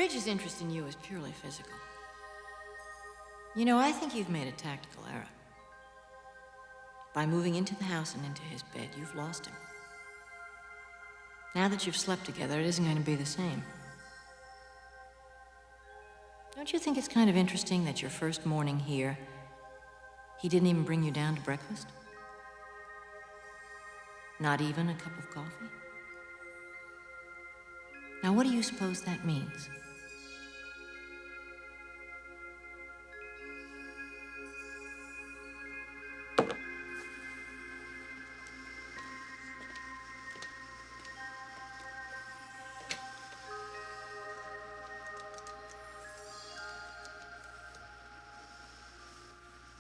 Ridge's interest in you is purely physical. You know, I think you've made a tactical error. By moving into the house and into his bed, you've lost him. Now that you've slept together, it isn't going to be the same. Don't you think it's kind of interesting that your first morning here, he didn't even bring you down to breakfast? Not even a cup of coffee? Now, what do you suppose that means?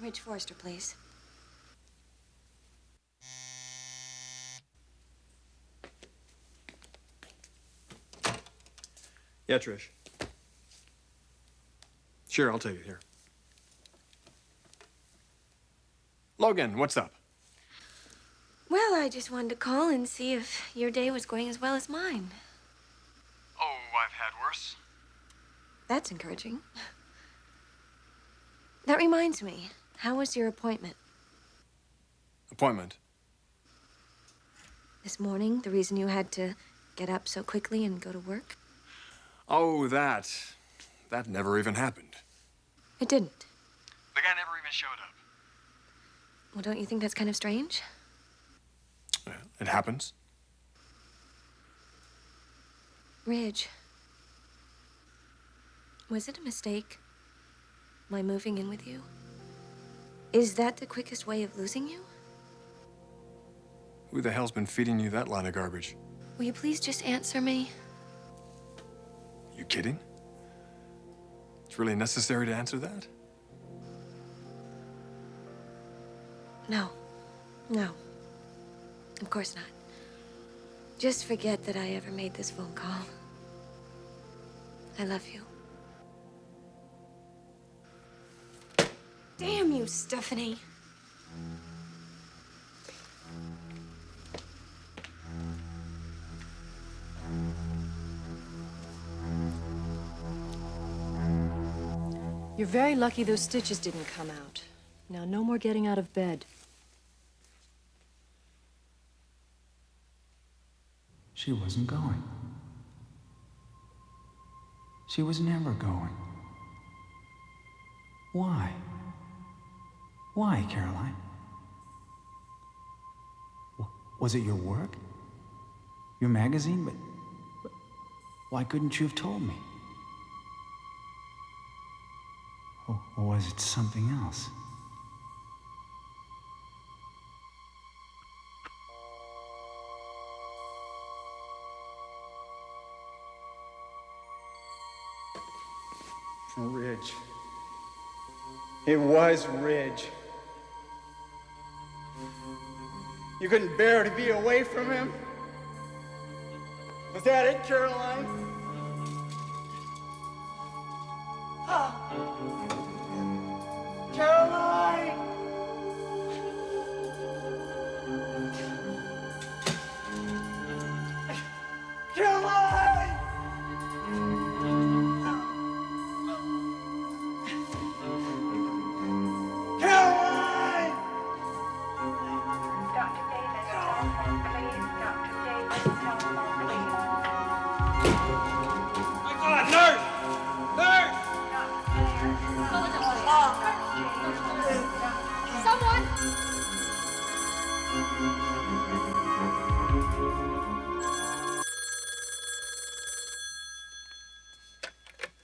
Ridge Forrester, please. Yeah, Trish. Sure, I'll take it here. Logan, what's up? Well, I just wanted to call and see if your day was going as well as mine. Oh, I've had worse. That's encouraging. That reminds me, how was your appointment? Appointment? This morning, the reason you had to get up so quickly and go to work? Oh, that never even happened. It didn't. The guy never even showed up. Well, don't you think that's kind of strange? Yeah, it happens. Ridge, was it a mistake, my moving in with you? Is that the quickest way of losing you? Who the hell's been feeding you that line of garbage? Will you please just answer me? You kidding? It's really necessary to answer that? No. No. Of course not. Just forget that I ever made this phone call. I love you. Damn you, Stephanie. You're very lucky those stitches didn't come out. Now, no more getting out of bed. She wasn't going. She was never going. Why? Why, Caroline? Was it your work? Your magazine? But why couldn't you have told me? Or was it something else? Ridge. It was Ridge. You couldn't bear to be away from him? Was that it, Caroline? Caroline! Caroline! Caroline! Dr. Davis, telephone, please. Dr. Davis, telephone, please. My God, nurse! Nurse! Someone!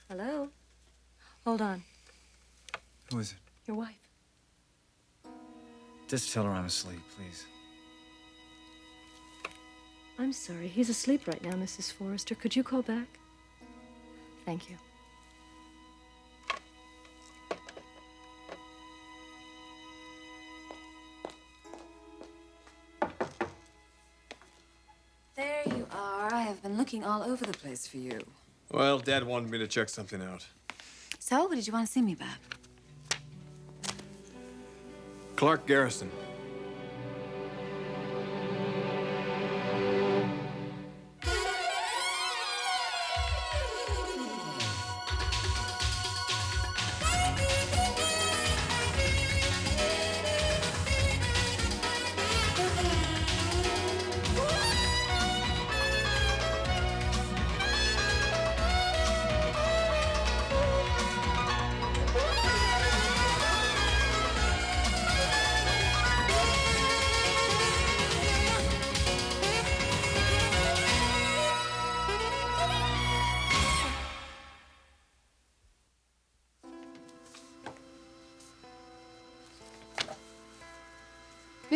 Hello? Hold on. Who is it? Your wife. Just tell her I'm asleep, please. I'm sorry. He's asleep right now, Mrs. Forrester. Could you call back? Thank you. There you are. I have been looking all over the place for you. Well, Dad wanted me to check something out. So, what did you want to see me about? Clarke Garrison.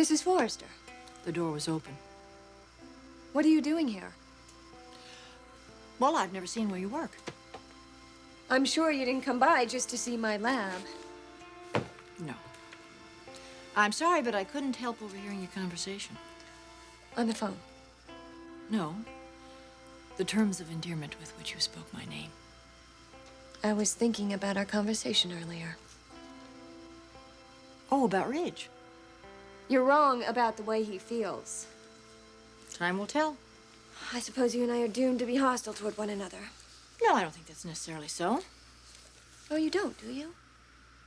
Mrs. Forrester, The door was open. what are you doing here? Well, I've never seen where you work. I'm sure you didn't come by just to see my lab. No. I'm sorry, but I couldn't help overhearing your conversation. On the phone. No. The terms of endearment with which you spoke my name. I was thinking about our conversation earlier. Oh, about Ridge. You're wrong about the way he feels. Time will tell. I suppose you and I are doomed to be hostile toward one another. No, I don't think that's necessarily so. Oh, you don't, do you?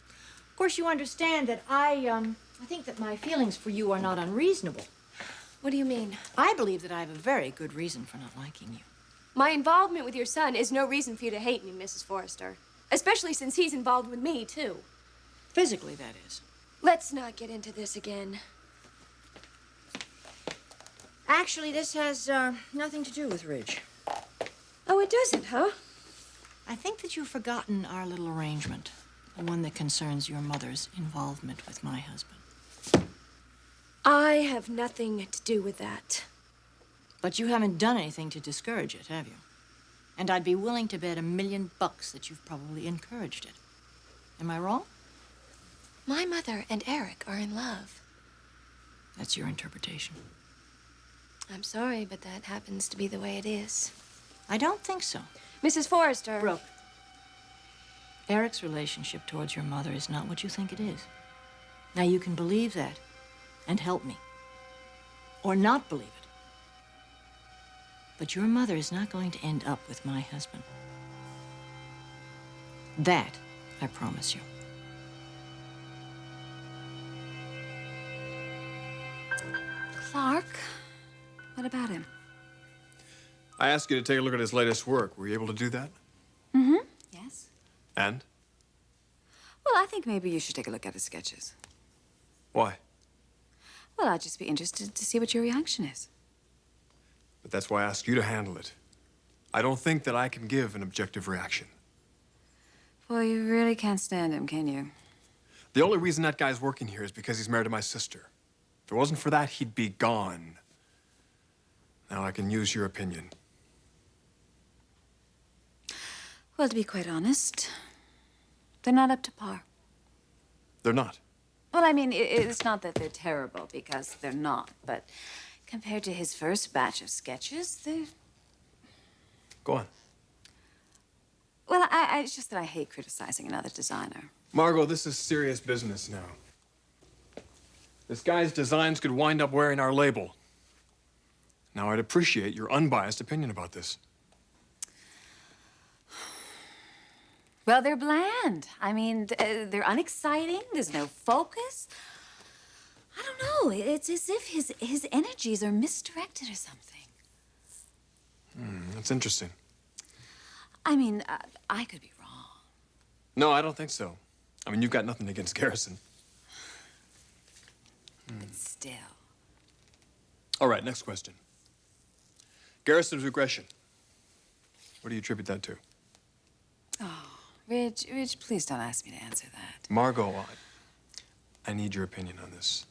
Of course, you understand that I think that my feelings for you are not unreasonable. What do you mean? I believe that I have a very good reason for not liking you. My involvement with your son is no reason for you to hate me, Mrs. Forrester. Especially since he's involved with me, too. Physically, that is. Let's not get into this again. Actually, this has nothing to do with Ridge. Oh, it doesn't, huh? I think that you've forgotten our little arrangement, the one that concerns your mother's involvement with my husband. I have nothing to do with that. But you haven't done anything to discourage it, have you? And I'd be willing to bet $1 million that you've probably encouraged it. Am I wrong? My mother and Eric are in love. That's your interpretation. I'm sorry, but that happens to be the way it is. I don't think so. Mrs. Forrester. Brooke, Eric's relationship towards your mother is not what you think it is. Now, you can believe that and help me. Or not believe it. But your mother is not going to end up with my husband. That, I promise you. Clarke? What about him? I asked you to take a look at his latest work. Were you able to do that? Mm-hmm. Yes. And? Well, I think maybe you should take a look at his sketches. Why? Well, I'd just be interested to see what your reaction is. But that's why I asked you to handle it. I don't think that I can give an objective reaction. Boy, you really can't stand him, can you? The only reason that guy's working here is because he's married to my sister. If it wasn't for that, he'd be gone. Now I can use your opinion. Well, to be quite honest, they're not up to par. They're not. Well, I mean, it's not that they're terrible, because they're not, but compared to his first batch of sketches, they're... Go on. Well, it's just that I hate criticizing another designer. Margot, this is serious business now. This guy's designs could wind up wearing our label. Now, I'd appreciate your unbiased opinion about this. Well, they're bland. I mean, they're unexciting. There's no focus. I don't know. It's as if his energies are misdirected or something. That's interesting. I mean, I could be wrong. No, I don't think so. I mean, you've got nothing against Garrison. But still. All right, next question. Garrison's regression. What do you attribute that to? Oh, Ridge, please don't ask me to answer that. Margot, I need your opinion on this.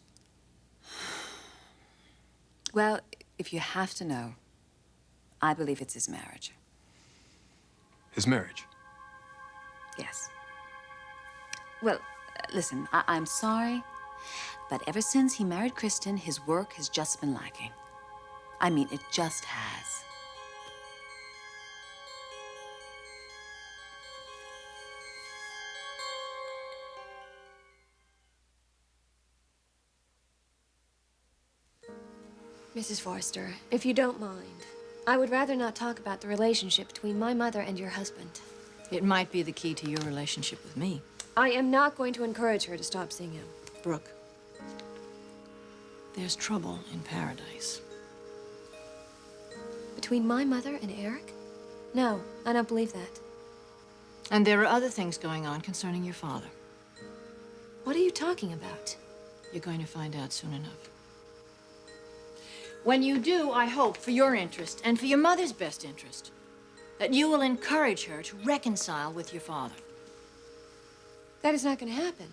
Well, if you have to know, I believe it's his marriage. His marriage? Yes. Well, listen, I'm sorry, but ever since he married Kristen, his work has just been lacking. I mean, it just has. Mrs. Forrester, if you don't mind, I would rather not talk about the relationship between my mother and your husband. It might be the key to your relationship with me. I am not going to encourage her to stop seeing him. Brooke, there's trouble in paradise. Between my mother and Eric? No, I don't believe that. And there are other things going on concerning your father. What are you talking about? You're going to find out soon enough. When you do, I hope, for your interest and for your mother's best interest, that you will encourage her to reconcile with your father. That is not going to happen,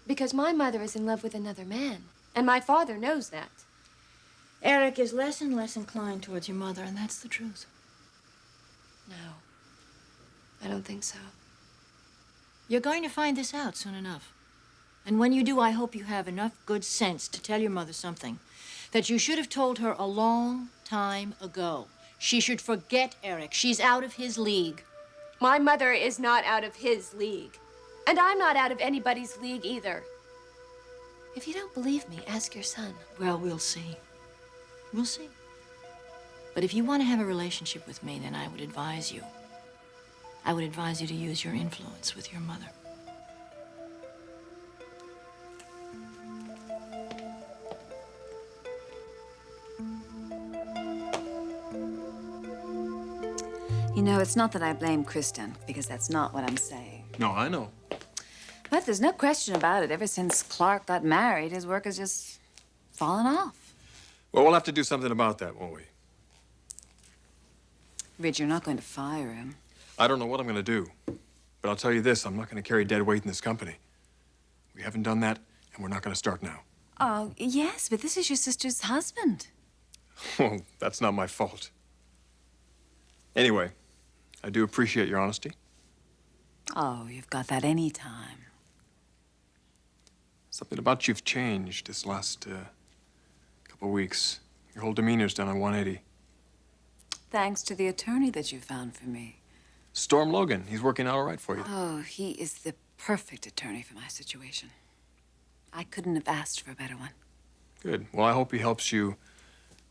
because my mother is in love with another man, And my father knows that. Eric is less and less inclined towards your mother, and that's the truth. No, I don't think so. You're going to find this out soon enough. And when you do, I hope you have enough good sense to tell your mother something that you should have told her a long time ago. She should forget Eric. She's out of his league. My mother is not out of his league. And I'm not out of anybody's league either. If you don't believe me, ask your son. Well, we'll see. We'll see. But if you want to have a relationship with me, then I would advise you to use your influence with your mother. You know, it's not that I blame Kristen, because that's not what I'm saying. No, I know. But there's no question about it. Ever since Clarke got married, his work has just fallen off. Well, we'll have to do something about that, won't we? Ridge, you're not going to fire him. I don't know what I'm going to do. But I'll tell you this, I'm not going to carry dead weight in this company. We haven't done that, and we're not going to start now. Oh, yes, but this is your sister's husband. Well, that's not my fault. Anyway, I do appreciate your honesty. Oh, you've got that any time. Something about you've changed this last couple weeks. Your whole demeanor's done a 180. Thanks to the attorney that you found for me. Storm Logan, he's working out all right for you. Oh, he is the perfect attorney for my situation. I couldn't have asked for a better one. Good. Well, I hope he helps you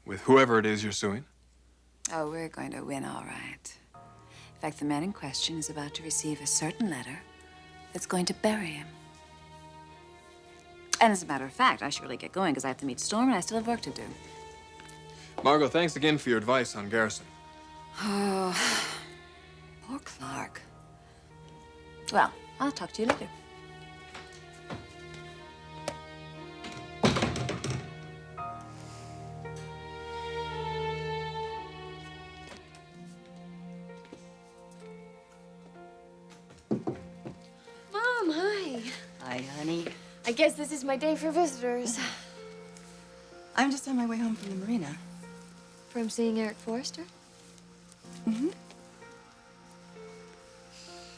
with whoever it is you're suing. Oh, we're going to win all right. In fact, the man in question is about to receive a certain letter that's going to bury him. And as a matter of fact, I should really get going because I have to meet Storm and I still have work to do. Margo, thanks again for your advice on Garrison. Oh, poor Clarke. Well, I'll talk to you later. Mom, hi. Hi, honey. I guess this is my day for visitors. I'm just on my way home from the marina. From seeing Eric Forrester? Mm-hmm.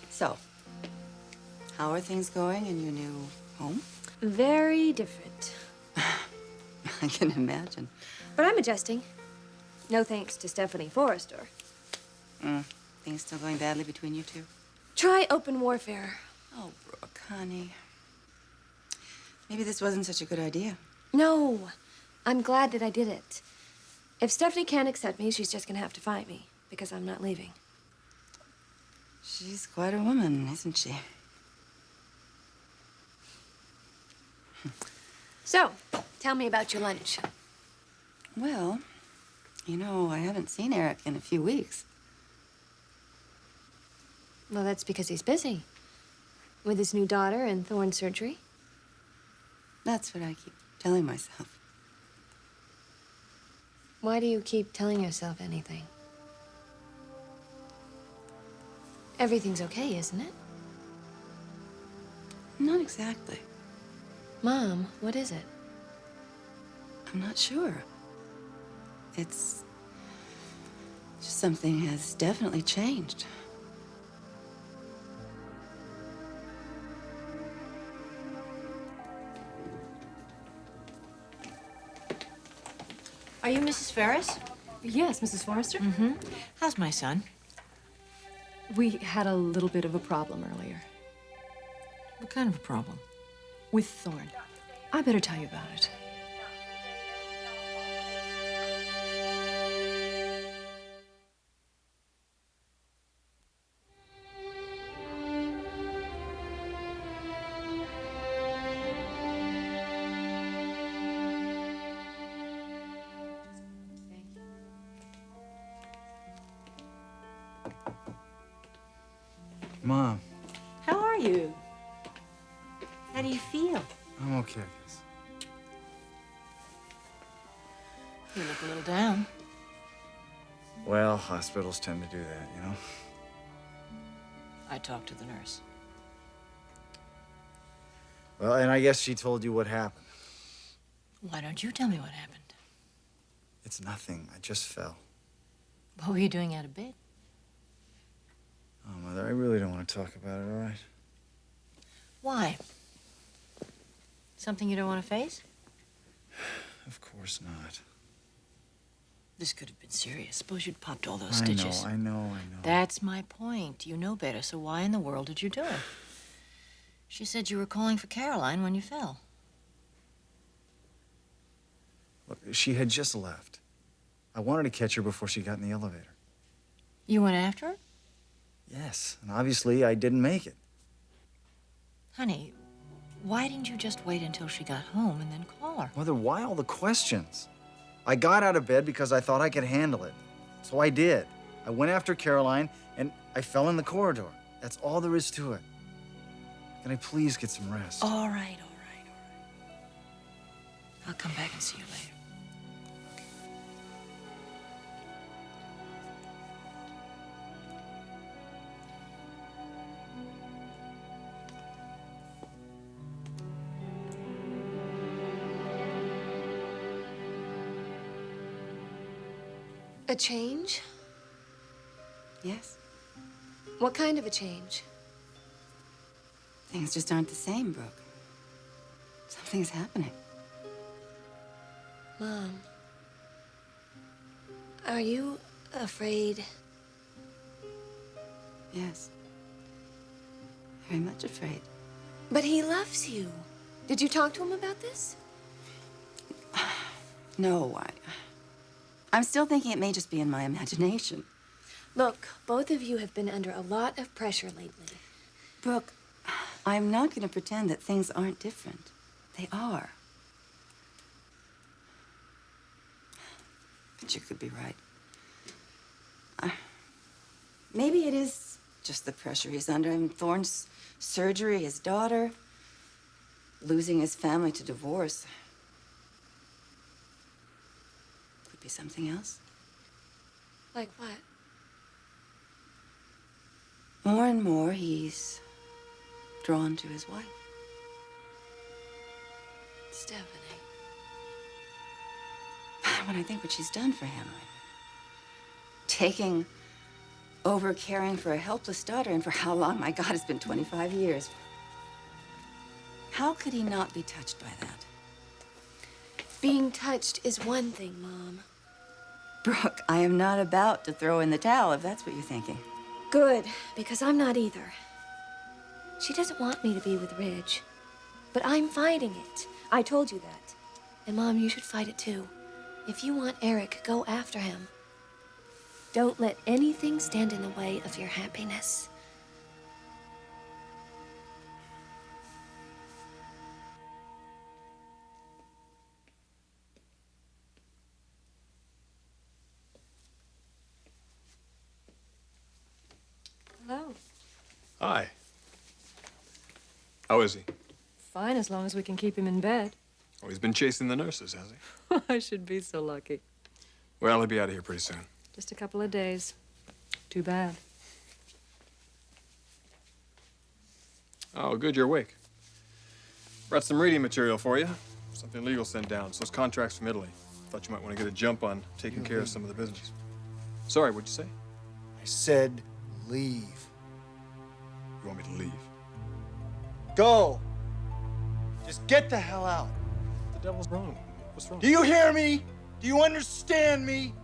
So, how are things going in your new home? Very different. I can imagine. But I'm adjusting. No thanks to Stephanie Forrester. Things still going badly between you two? Try open warfare. Oh, Brooke, honey. Maybe this wasn't such a good idea. No, I'm glad that I did it. If Stephanie can't accept me, she's just gonna have to fight me because I'm not leaving. She's quite a woman, isn't she? So, tell me about your lunch. Well, you know, I haven't seen Eric in a few weeks. Well, that's because he's busy. With his new daughter and Thorne surgery. That's what I keep telling myself. Why do you keep telling yourself anything? Everything's okay, isn't it? Not exactly. Mom, what is it? I'm not sure. It's just something has definitely changed. Are you Mrs. Ferris? Yes, Mrs. Forrester. Mm-hmm. How's my son? We had a little bit of a problem earlier. What kind of a problem? With Thorne. I better tell you about it. Mom, How are you? How do you feel? I'm okay, I guess. You look a little down. Well, hospitals tend to do that, you know? I talked to the nurse. Well, and I guess she told you what happened. Why don't you tell me what happened? It's nothing. I just fell. What were you doing out of bed? Oh, Mother, I really don't want to talk about it, all right? Why? Something you don't want to face? Of course not. This could have been serious. Suppose you'd popped all those stitches. I know. That's my point. You know better, so why in the world did you do it? She said you were calling for Caroline when you fell. Look, she had just left. I wanted to catch her before she got in the elevator. You went after her? Yes, and obviously I didn't make it. Honey, why didn't you just wait until she got home and then call her? Mother, why all the questions? I got out of bed because I thought I could handle it. So I did. I went after Caroline, and I fell in the corridor. That's all there is to it. Can I please get some rest? All right. I'll come back and see you later. A change? Yes. What kind of a change? Things just aren't the same, Brooke. Something's happening. Mom, are you afraid? Yes. Very much afraid. But he loves you. Did you talk to him about this? No, I'm still thinking it may just be in my imagination. Look, both of you have been under a lot of pressure lately. Brooke, I'm not going to pretend that things aren't different. They are. But you could be right. Maybe it is just the pressure he's under. I mean, Thorne's surgery, his daughter, losing his family to divorce. Could be something else. Like what? More and more, he's drawn to his wife. Stephanie. When I think what she's done for him, taking over caring for a helpless daughter, and for how long? My God, it's been 25 years. How could he not be touched by that? Being touched is one thing, Mom. Brooke, I am not about to throw in the towel, if that's what you're thinking. Good, because I'm not either. She doesn't want me to be with Ridge, but I'm fighting it. I told you that. And Mom, you should fight it too. If you want Eric, go after him. Don't let anything stand in the way of your happiness. Hello. Hi. How is he? Fine, as long as we can keep him in bed. Oh, he's been chasing the nurses, has he? I should be so lucky. Well, he'll be out of here pretty soon. Just a couple of days. Too bad. Oh, good, you're awake. Brought some reading material for you. Something legal sent down. So those contracts from Italy. Thought you might want to get a jump on taking care of some of the business. Sorry, what'd you say? I said leave. You want me to leave? Go. Just get the hell out. What the devil's wrong? What's wrong? Do you hear me? Do you understand me?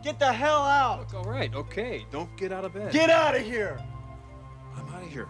Get the hell out. Look, all right, okay. Don't get out of bed. Get out of here. I'm out of here.